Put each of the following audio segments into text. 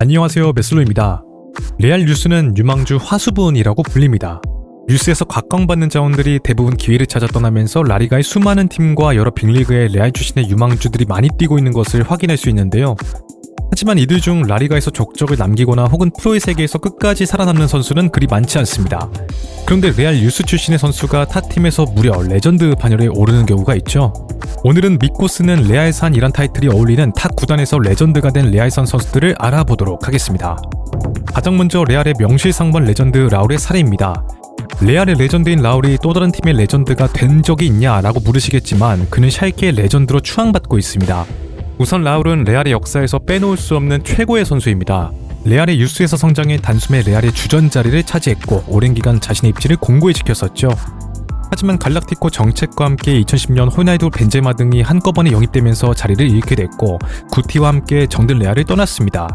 안녕하세요, 메슬로입니다. 레알 유스는 유망주 화수분이라고 불립니다. 유스에서 각광받는 자원들이 대부분 기회를 찾아 떠나면서 라리가의 수많은 팀과 여러 빅리그의 레알 출신의 유망주들이 많이 뛰고 있는 것을 확인할 수 있는데요. 하지만 이들 중 라리가에서 족적을 남기거나 혹은 프로의 세계에서 끝까지 살아남는 선수는 그리 많지 않습니다. 그런데 레알 유스 출신의 선수가 타 팀에서 무려 레전드 반열에 오르는 경우가 있죠. 오늘은 믿고 쓰는 레알산이란 타이틀이 어울리는 타 구단에서 레전드가 된 레알산 선수들을 알아보도록 하겠습니다. 가장 먼저 레알의 명실상부한 레전드 라울의 사례입니다. 레알의 레전드인 라울이 또 다른 팀의 레전드가 된 적이 있냐라고 물으시겠지만 그는 샬케의 레전드로 추앙받고 있습니다. 우선 라울은 레알의 역사에서 빼놓을 수 없는 최고의 선수입니다. 레알의 유스에서 성장해 단숨에 레알의 주전 자리를 차지했고 오랜 기간 자신의 입지를 공고히 지켰었죠. 하지만 갈락티코 정책과 함께 2010년 호날두, 벤제마 등이 한꺼번에 영입되면서 자리를 잃게 됐고 구티와 함께 정든 레알을 떠났습니다.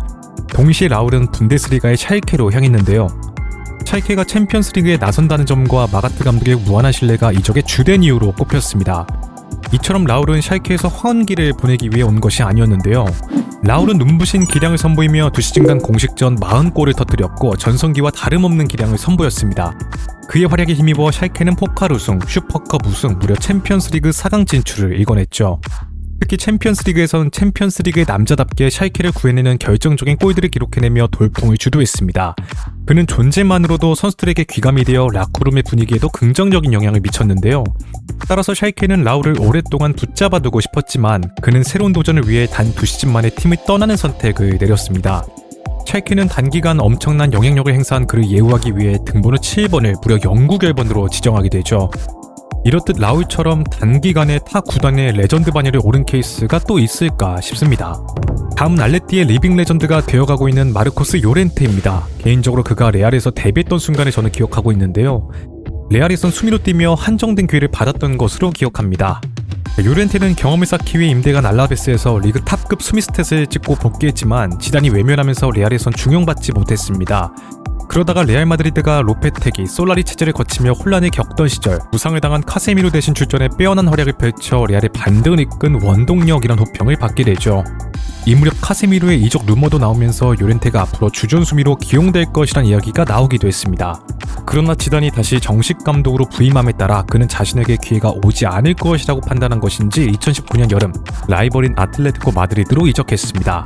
동시에 라울은 분데스리가의 샬케로 향했는데요. 샬케가 챔피언스리그에 나선다는 점과 마가트 감독의 무한한 신뢰가 이적의 주된 이유로 꼽혔습니다. 이처럼 라울은 샬케에서 황혼기를 보내기 위해 온 것이 아니었는데요. 라울은 눈부신 기량을 선보이며 두 시즌간 공식전 40골을 터뜨렸고 전성기와 다름없는 기량을 선보였습니다. 그의 활약에 힘입어 샬케는 포칼 우승, 슈퍼컵 우승, 무려 챔피언스리그 4강 진출을 이뤄냈죠. 특히 챔피언스리그에서는 챔피언스리그의 남자답게 샬케를 구해내는 결정적인 골들을 기록해내며 돌풍을 주도했습니다. 그는 존재만으로도 선수들에게 귀감이 되어 라쿠룸의 분위기에도 긍정적인 영향을 미쳤는데요. 따라서 샬케는 라울을 오랫동안 붙잡아두고 싶었지만 그는 새로운 도전을 위해 단 2시즌 만에 팀을 떠나는 선택을 내렸습니다. 샬케는 단기간 엄청난 영향력을 행사한 그를 예우하기 위해 등번호 7번을 무려 영구 결번으로 지정하게 되죠. 이렇듯 라울처럼 단기간에 타 구단의 레전드 반열에 오른 케이스가 또 있을까 싶습니다. 다음은 알레티의 리빙 레전드가 되어가고 있는 마르코스 요렌테입니다. 개인적으로 그가 레알에서 데뷔했던 순간을 저는 기억하고 있는데요. 레알에선 수미로 뛰며 한정된 기회를 받았던 것으로 기억합니다. 요렌테는 경험을 쌓기 위해 임대간 알라베스에서 리그 탑급 수미 스탯을 찍고 복귀했지만 지단이 외면하면서 레알에선 중용받지 못했습니다. 그러다가 레알 마드리드가 로페테기, 솔라리 체제를 거치며 혼란을 겪던 시절 부상을 당한 카세미로 대신 출전해 빼어난 활약을 펼쳐 레알의 반등을 이끈 원동력이란 호평을 받게 되죠. 이 무렵 카세미로의 이적 루머도 나오면서 요렌테가 앞으로 주전 수미로 기용될 것이란 이야기가 나오기도 했습니다. 그러나 지단이 다시 정식 감독으로 부임함에 따라 그는 자신에게 기회가 오지 않을 것이라고 판단한 것인지 2019년 여름 라이벌인 아틀레티코 마드리드로 이적했습니다.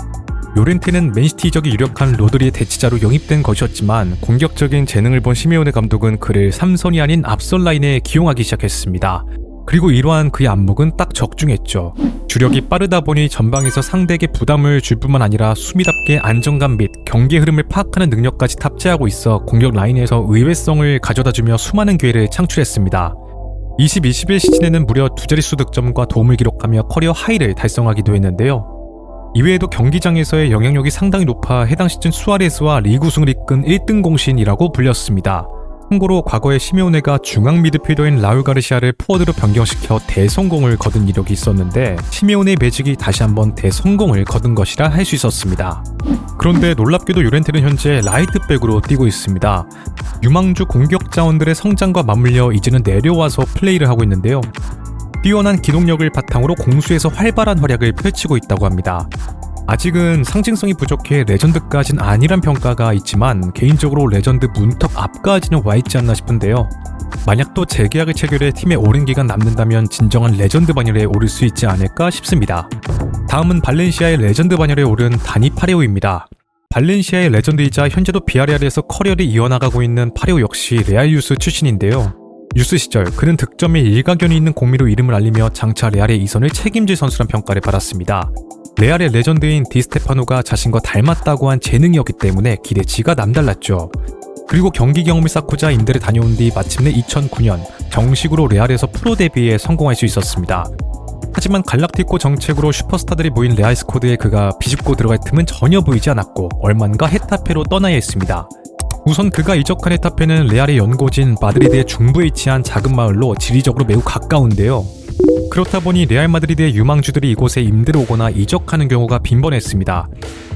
요렌테는 맨시티 이적이 유력한 로드리의 대치자로 영입된 것이었지만 공격적인 재능을 본 시메오네 감독은 그를 3선이 아닌 앞선 라인에 기용하기 시작했습니다. 그리고 이러한 그의 안목은 딱 적중했죠. 주력이 빠르다 보니 전방에서 상대에게 부담을 줄 뿐만 아니라 수미답게 안정감 및 경기의 흐름을 파악하는 능력까지 탑재하고 있어 공격 라인에서 의외성을 가져다주며 수많은 기회를 창출했습니다. 20-21 시즌에는 무려 두 자릿수 득점과 도움을 기록하며 커리어 하이를 달성하기도 했는데요. 이외에도 경기장에서의 영향력이 상당히 높아 해당 시즌 수아레스와 리그 우승을 이끈 1등 공신이라고 불렸습니다. 참고로 과거에 시메오네가 중앙 미드필더인 라울 가르시아를 포워드로 변경시켜 대성공을 거둔 이력이 있었는데 시메오네의 매직이 다시 한번 대성공을 거둔 것이라 할 수 있었습니다. 그런데 놀랍게도 요렌테는 현재 라이트백으로 뛰고 있습니다. 유망주 공격 자원들의 성장과 맞물려 이제는 내려와서 플레이를 하고 있는데요. 뛰어난 기동력을 바탕으로 공수에서 활발한 활약을 펼치고 있다고 합니다. 아직은 상징성이 부족해 레전드까진 아니란 평가가 있지만 개인적으로 레전드 문턱 앞까지는 와있지 않나 싶은데요. 만약 또 재계약을 체결해 팀에 오랜 기간 남는다면 진정한 레전드 반열에 오를 수 있지 않을까 싶습니다. 다음은 발렌시아의 레전드 반열에 오른 다니 파레오입니다. 발렌시아의 레전드이자 현재도 비아레알에서 커리어를 이어나가고 있는 파레오 역시 레알 유스 출신인데요. 유스 시절 그는 득점에 일가견이 있는 공미로 이름을 알리며 장차 레알의 이선을 책임질 선수란 평가를 받았습니다. 레알의 레전드인 디스테파노가 자신과 닮았다고 한 재능이었기 때문에 기대치가 남달랐죠. 그리고 경기 경험을 쌓고자 임대를 다녀온 뒤 마침내 2009년 정식으로 레알에서 프로 데뷔에 성공할 수 있었습니다. 하지만 갈락티코 정책으로 슈퍼스타들이 모인 레알 스쿼드에 그가 비집고 들어갈 틈은 전혀 보이지 않았고 얼만가 헤타페로 떠나야 했습니다. 우선 그가 이적한 헤타페는 레알의 연고지인 마드리드의 중부에 위치한 작은 마을로 지리적으로 매우 가까운데요. 그렇다 보니 레알 마드리드의 유망주들이 이곳에 임대를 오거나 이적하는 경우가 빈번했습니다.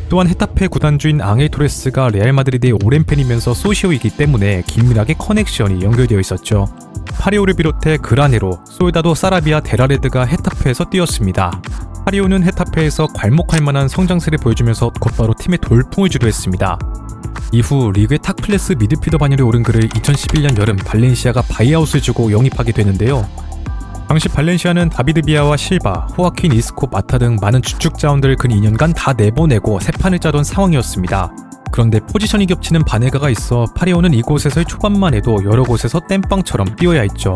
또한 헤타페 구단주인 앙헬 토레스가 레알 마드리드의 오랜 팬이면서 소시오이기 때문에 긴밀하게 커넥션이 연결되어 있었죠. 파리오를 비롯해 그라네로, 솔다도, 사라비아, 데라레드가 헤타페에서 뛰었습니다. 파리오는 헤타페에서 괄목할 만한 성장세를 보여주면서 곧바로 팀의 돌풍을 주도했습니다. 이후 리그의 탑클래스 미드필더 반열에 오른 그를 2011년 여름 발렌시아가 바이아웃을 주고 영입하게 되는데요. 당시 발렌시아는 다비드 비아와 실바, 호아킨 이스코, 마타 등 많은 주축 자원들을 근 2년간 다 내보내고 새 판을 짜던 상황이었습니다. 그런데 포지션이 겹치는 바네가가 있어 파리오는 이곳에서의 초반만 해도 여러 곳에서 땜빵처럼 뛰어야 했죠.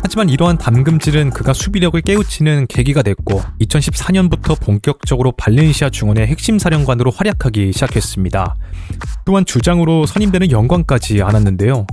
하지만 이러한 담금질은 그가 수비력을 깨우치는 계기가 됐고 2014년부터 본격적으로 발렌시아 중원의 핵심 사령관으로 활약하기 시작했습니다. 또한 주장으로 선임되는 영광까지 안았는데요.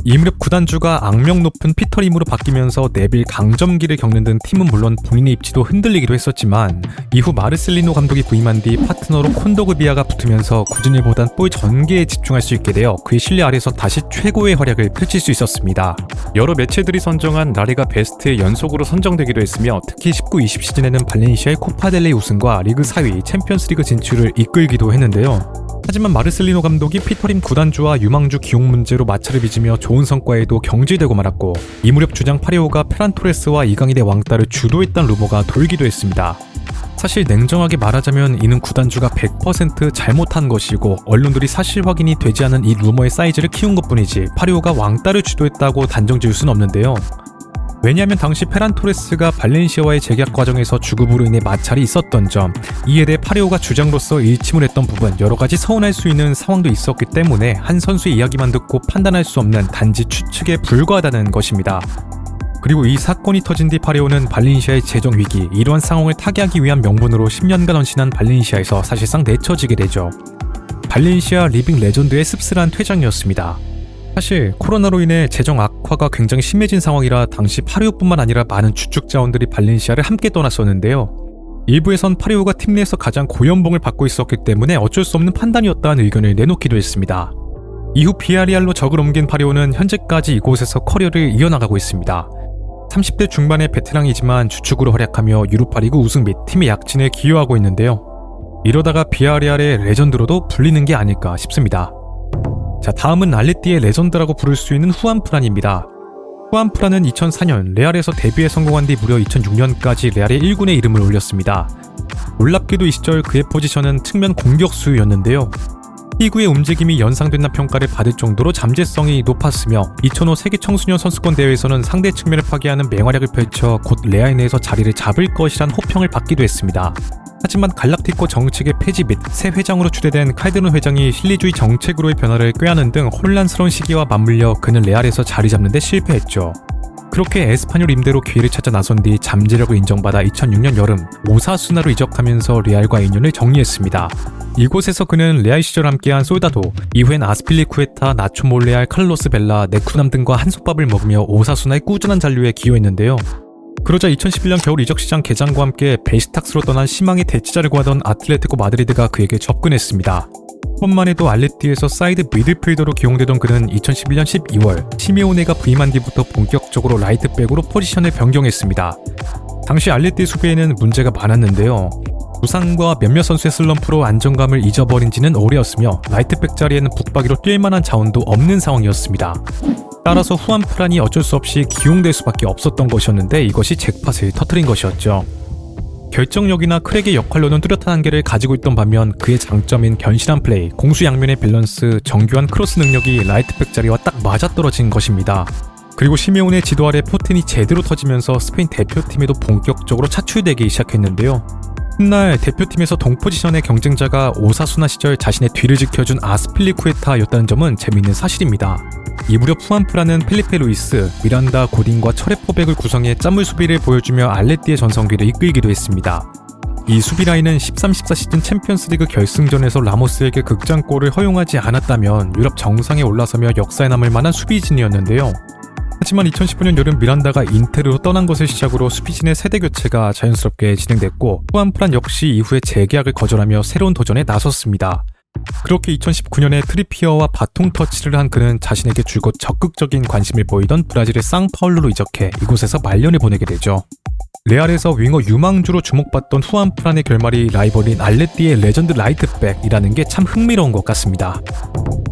이 무렵 구단주가 악명 높은 피터 림으로 바뀌면서 내빌 강점기를 겪는 등 팀은 물론 본인의 입지도 흔들리기도 했었지만 이후 마르셀리노 감독이 부임한 뒤 파트너로 콘도그비아가 붙으면서 굳은 일보단 볼 전개에 집중할 수 있게 되어 그의 신뢰 아래서 다시 최고의 활약을 펼칠 수 있었습니다. 여러 매체들이 선정한 라리가 베스트에 연속으로 선정되기도 했으며 특히 19-20 시즌에는 발렌시아의 코파델레이 우승과 리그 4위 챔피언스리그 진출을 이끌기도 했는데요. 하지만 마르셀리노 감독이 피터림 구단주와 유망주 기용 문제로 마찰을 빚으며 좋은 성과에도 경질되고 말았고 이 무렵 주장 파리오가 페란 토레스와 이강인의 왕따를 주도했다는 루머가 돌기도 했습니다. 사실 냉정하게 말하자면 이는 구단주가 100% 잘못한 것이고 언론들이 사실 확인이 되지 않은 이 루머의 사이즈를 키운 것뿐이지 파리오가 왕따를 주도했다고 단정 지을 수는 없는데요. 왜냐하면 당시 페란 토레스가 발렌시아와의 재계약 과정에서 주급으로 인해 마찰이 있었던 점, 이에 대해 파리오가 주장으로서 일침을 했던 부분, 여러가지 서운할 수 있는 상황도 있었기 때문에 한 선수의 이야기만 듣고 판단할 수 없는 단지 추측에 불과하다는 것입니다. 그리고 이 사건이 터진 뒤 파리오는 발렌시아의 재정 위기, 이러한 상황을 타개하기 위한 명분으로 10년간 헌신한 발렌시아에서 사실상 내쳐지게 되죠. 발렌시아 리빙 레전드의 씁쓸한 퇴장이었습니다. 사실 코로나로 인해 재정 악화가 굉장히 심해진 상황이라 당시 파리오뿐만 아니라 많은 주축 자원들이 발렌시아를 함께 떠났었는데요. 일부에선 파리오가 팀 내에서 가장 고연봉을 받고 있었기 때문에 어쩔 수 없는 판단이었다는 의견을 내놓기도 했습니다. 이후 비아리알로 적을 옮긴 파리오는 현재까지 이곳에서 커리어를 이어나가고 있습니다. 30대 중반의 베테랑이지만 주축으로 활약하며 유로파리그 우승 및 팀의 약진에 기여하고 있는데요. 이러다가 비아리알의 레전드로도 불리는 게 아닐까 싶습니다. 자, 다음은 알레띠의 레전드라고 부를 수 있는 후안프란입니다. 후안프란은 2004년 레알에서 데뷔에 성공한 뒤 무려 2006년까지 레알의 1군에 이름을 올렸습니다. 놀랍게도 이 시절 그의 포지션은 측면 공격수였는데요. 희구의 움직임이 연상된다는 평가를 받을 정도로 잠재성이 높았으며 2005 세계 청소년 선수권 대회에서는 상대 측면을 파괴하는 맹활약을 펼쳐 곧 레알 내에서 자리를 잡을 것이란 호평을 받기도 했습니다. 하지만 갈락티코 정책의 폐지 및 새 회장으로 추대된 칼데론 회장이 실리주의 정책으로의 변화를 꾀하는 등 혼란스러운 시기와 맞물려 그는 레알에서 자리 잡는 데 실패했죠. 그렇게 에스파뇰 임대로 기회를 찾아 나선 뒤 잠재력을 인정받아 2006년 여름 오사수나로 이적하면서 레알과 인연을 정리했습니다. 이곳에서 그는 레알 시절 함께한 솔다도, 이후엔 아스필리쿠에타, 나초 몰레알, 칼로스 벨라, 네쿠남 등과 한솥밥을 먹으며 오사수나의 꾸준한 잔류에 기여했는데요. 그러자 2011년 겨울 이적시장 개장과 함께 베시탁스로 떠난 희망의 대치자를 구하던 아틀레티코 마드리드가 그에게 접근했습니다. 뿐만 해도 알레띠에서 사이드 미드필더로 기용되던 그는 2011년 12월 시메오네가 부임한 뒤부터 본격적으로 라이트백으로 포지션을 변경했습니다. 당시 알레띠 수비에는 문제가 많았는데요. 부상과 몇몇 선수의 슬럼프로 안정감을 잊어버린 지는 오래였으며 라이트백 자리에는 북박이로 뛸 만한 자원도 없는 상황이었습니다. 따라서 후안프란이 어쩔 수 없이 기용될 수밖에 없었던 것이었는데 이것이 잭팟을 터뜨린 것이었죠. 결정력이나 크랙의 역할로는 뚜렷한 한계를 가지고 있던 반면 그의 장점인 견실한 플레이, 공수양면의 밸런스, 정교한 크로스 능력이 라이트백 자리와 딱 맞아떨어진 것입니다. 그리고 시메온의 지도 아래 포텐이 제대로 터지면서 스페인 대표팀에도 본격적으로 차출되기 시작했는데요. 훗날 대표팀에서 동포지션의 경쟁자가 오사수나 시절 자신의 뒤를 지켜준 아스필리쿠에타였다는 점은 재미있는 사실입니다. 이 무렵 후안프란은 펠리페 루이스, 미란다, 고딘과 철레포백을 구성해 짠물 수비를 보여주며 알레띠의 전성기를 이끌기도 했습니다. 이 수비 라인은 13-14 시즌 챔피언스리그 결승전에서 라모스에게 극장골을 허용하지 않았다면 유럽 정상에 올라서며 역사에 남을 만한 수비진이었는데요. 하지만 2015년 여름 미란다가 인테르로 떠난 것을 시작으로 수비진의 세대 교체가 자연스럽게 진행됐고 후안프란 역시 이후에 재계약을 거절하며 새로운 도전에 나섰습니다. 그렇게 2019년에 트리피어와 바통 터치를 한 그는 자신에게 줄곧 적극적인 관심을 보이던 브라질의 상파울루로 이적해 이곳에서 말년을 보내게 되죠. 레알에서 윙어 유망주로 주목받던 후안프란의 결말이 라이벌인 알레띠의 레전드 라이트백이라는 게 참 흥미로운 것 같습니다.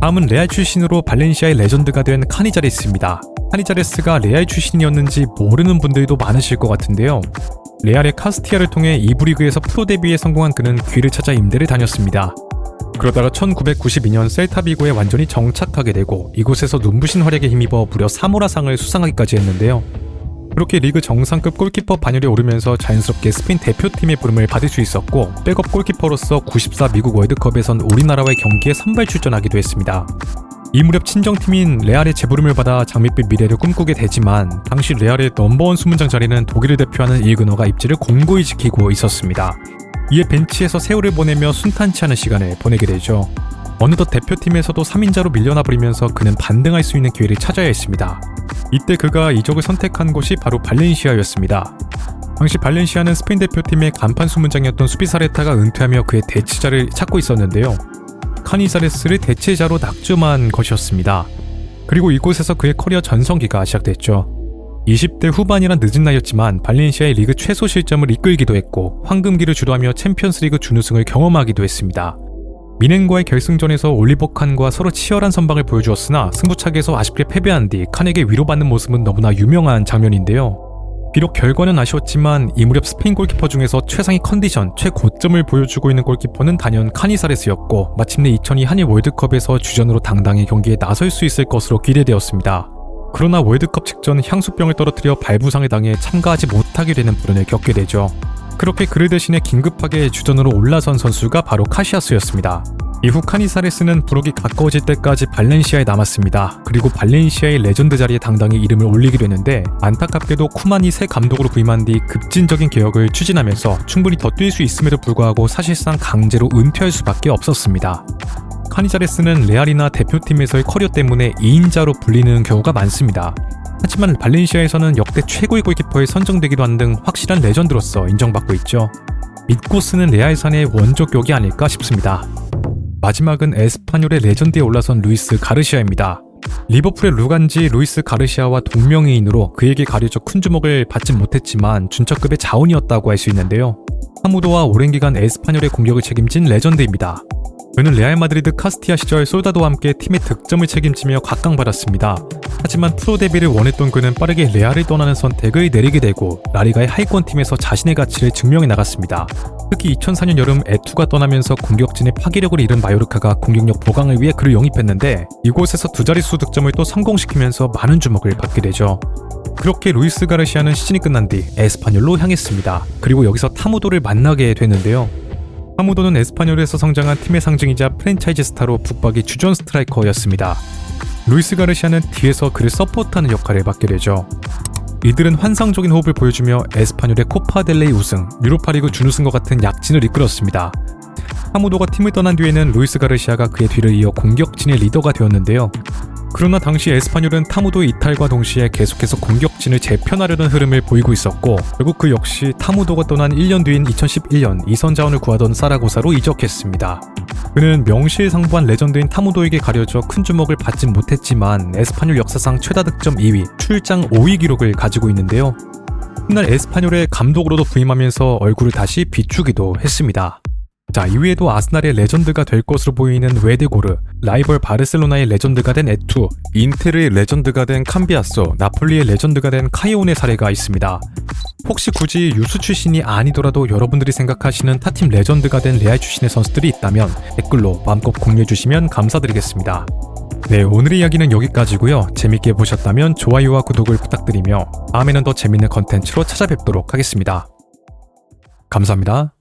다음은 레알 출신으로 발렌시아의 레전드가 된 카니자레스입니다. 카니자레스가 레알 출신이었는지 모르는 분들도 많으실 것 같은데요. 레알의 카스티아를 통해 2부 리그에서 프로 데뷔에 성공한 그는 기회를 찾아 임대를 다녔습니다. 그러다가 1992년 셀타비고에 완전히 정착하게 되고 이곳에서 눈부신 활약에 힘입어 무려 사모라상을 수상하기까지 했는데요. 그렇게 리그 정상급 골키퍼 반열에 오르면서 자연스럽게 스페인 대표팀의 부름을 받을 수 있었고 백업 골키퍼로서 94 미국 월드컵에선 우리나라와의 경기에 선발 출전하기도 했습니다. 이 무렵 친정팀인 레알의 재부름을 받아 장밋빛 미래를 꿈꾸게 되지만 당시 레알의 넘버원 수문장 자리는 독일을 대표하는 일그너가 입지를 공고히 지키고 있었습니다. 이에 벤치에서 세월을 보내며 순탄치 않은 시간을 보내게 되죠. 어느덧 대표팀에서도 3인자로 밀려나 버리면서 그는 반등할 수 있는 기회를 찾아야 했습니다. 이때 그가 이적을 선택한 곳이 바로 발렌시아였습니다. 당시 발렌시아는 스페인 대표팀의 간판 수문장이었던 수비사레타가 은퇴하며 그의 대체자를 찾고 있었는데요. 카니사레스를 대체자로 낙점한 것이었습니다. 그리고 이곳에서 그의 커리어 전성기가 시작됐죠. 20대 후반이란 늦은 나이였지만 발렌시아의 리그 최소 실점을 이끌기도 했고 황금기를 주도하며 챔피언스리그 준우승을 경험하기도 했습니다. 미넨과의 결승전에서 올리버 칸과 서로 치열한 선방을 보여주었으나 승부차기에서 아쉽게 패배한 뒤 칸에게 위로받는 모습은 너무나 유명한 장면인데요. 비록 결과는 아쉬웠지만 이 무렵 스페인 골키퍼 중에서 최상의 컨디션, 최고점을 보여주고 있는 골키퍼는 단연 카니사레스였고 마침내 2002 한일 월드컵에서 주전으로 당당히 경기에 나설 수 있을 것으로 기대되었습니다. 그러나 월드컵 직전 향수병을 떨어뜨려 발부상을 당해 참가하지 못하게 되는 불운을 겪게 되죠. 그렇게 그를 대신해 긴급하게 주전으로 올라선 선수가 바로 카시아스였습니다. 이후 카니사레스는 부록이 가까워질 때까지 발렌시아에 남았습니다. 그리고 발렌시아의 레전드 자리에 당당히 이름을 올리게 되는데 안타깝게도 쿠만이 새 감독으로 부임한 뒤 급진적인 개혁을 추진하면서 충분히 더 뛸 수 있음에도 불구하고 사실상 강제로 은퇴할 수밖에 없었습니다. 카니사레스는 레알이나 대표팀에서의 커리어 때문에 2인자로 불리는 경우가 많습니다. 하지만 발렌시아에서는 역대 최고의 골키퍼에 선정되기도 한 등 확실한 레전드로서 인정받고 있죠. 믿고 쓰는 레알산의 원조격이 아닐까 싶습니다. 마지막은 에스파뇰의 레전드에 올라선 루이스 가르시아입니다. 리버풀의 루간지 루이스 가르시아와 동명이인으로 그에게 가려져 큰 주목을 받지 못했지만 준척급의 자원이었다고 할 수 있는데요. 하무도와 오랜 기간 에스파뇰의 공격을 책임진 레전드입니다. 그는 레알 마드리드 카스티아 시절 솔다도와 함께 팀의 득점을 책임지며 각광받았습니다. 하지만 프로 데뷔를 원했던 그는 빠르게 레알을 떠나는 선택을 내리게 되고 라리가의 하위권 팀에서 자신의 가치를 증명해 나갔습니다. 특히 2004년 여름 에투가 떠나면서 공격진의 파괴력을 잃은 마요르카가 공격력 보강을 위해 그를 영입했는데 이곳에서 두 자릿수 득점을 또 성공시키면서 많은 주목을 받게 되죠. 그렇게 루이스 가르시아는 시즌이 끝난 뒤 에스파뇰로 향했습니다. 그리고 여기서 타무도를 만나게 됐는데요. 타무도는 에스파뇰에서 성장한 팀의 상징이자 프랜차이즈 스타로 북박이 주전 스트라이커였습니다. 루이스 가르시아는 뒤에서 그를 서포트하는 역할을 맡게 되죠. 이들은 환상적인 호흡을 보여주며 에스파뇰의 코파델레이 우승, 유로파리그 준우승과 같은 약진을 이끌었습니다. 타무도가 팀을 떠난 뒤에는 루이스 가르시아가 그의 뒤를 이어 공격진의 리더가 되었는데요. 그러나 당시 에스파뇰은 타무도의 이탈과 동시에 계속해서 공격진을 재편하려는 흐름을 보이고 있었고 결국 그 역시 타무도가 떠난 1년 뒤인 2011년 이선 자원을 구하던 사라고사로 이적했습니다. 그는 명실상부한 레전드인 타무도에게 가려져 큰 주목을 받진 못했지만 에스파뇰 역사상 최다 득점 2위, 출장 5위 기록을 가지고 있는데요. 훗날 에스파뇰의 감독으로도 부임하면서 얼굴을 다시 비추기도 했습니다. 자, 이외에도 아스날의 레전드가 될 것으로 보이는 웨데고르, 라이벌 바르셀로나의 레전드가 된 에투, 인텔의 레전드가 된 캄비아소, 나폴리의 레전드가 된 카이온의 사례가 있습니다. 혹시 굳이 유수 출신이 아니더라도 여러분들이 생각하시는 타팀 레전드가 된 레알 출신의 선수들이 있다면 댓글로 마음껏 공유해주시면 감사드리겠습니다. 네, 오늘의 이야기는 여기까지고요. 재밌게 보셨다면 좋아요와 구독을 부탁드리며 다음에는 더 재밌는 컨텐츠로 찾아뵙도록 하겠습니다. 감사합니다.